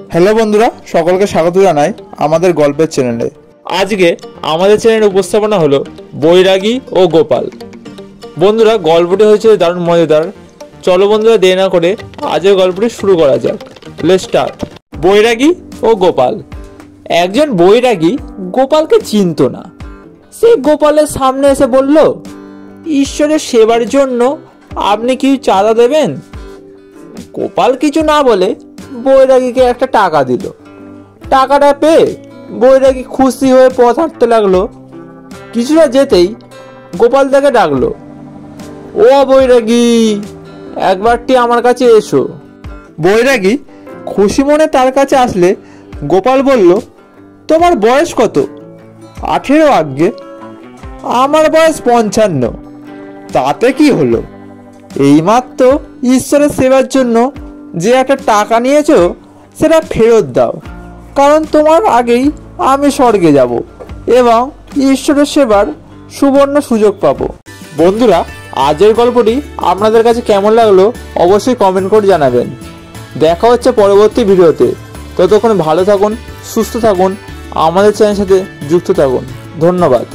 Hello বন্ধুরা, সকলকে স্বাগত জানাই আমাদের গল্পের চ্যানেলে। আজকে আমাদের চ্যানেলে উপস্থাপনা হলো বৈরাগী ও গোপাল। বন্ধুরা, গল্পটি হয়েছে দারুণ মজাদার। চলো বন্ধুরা, দেরি না করে আজকের গল্পটি শুরু করা যাক। Let's start. বৈরাগী ও গোপাল। একজন বৈরাগী গোপালকে চিনত না। সে গোপালের সামনে এসে বলল, ঈশ্বরের সেবার জন্য আপনি কি চাঁদা দেবেন? গোপাল কিছু না বলে বৈরাগীকে একটা টাকা দিল। টাকাটা পেয়ে বৈরাগী খুশি হয়ে পথ হাঁটতে লাগলো। কিছুটা যেতেই গোপাল তাকে ডাকলো, ও বৈরাগী, একবারটি আমার কাছে এসো। বৈরাগী খুশি মনে তার কাছে আসলে গোপাল বলল, তোমার বয়স কত? 18 আজ্ঞে। আমার বয়স 55। তাতে কি হলো? এইমাত্র ঈশ্বরের সেবার জন্য যে একটা টাকা নিয়েছো সেটা ফেরত দাও, কারণ তোমার আগেই আমি স্বর্গে যাব এবং ঈশ্বরের সেবার সুবর্ণ সুযোগ পাবো। বন্ধুরা, আজকের গল্পটি আপনাদের কাছে কেমন লাগলো অবশ্যই কমেন্ট করে জানাবেন। দেখা হচ্ছে পরবর্তী ভিডিওতে। ততক্ষণ ভালো থাকুন, সুস্থ থাকুন, আমাদের চ্যানেলের সাথে যুক্ত থাকুন। ধন্যবাদ।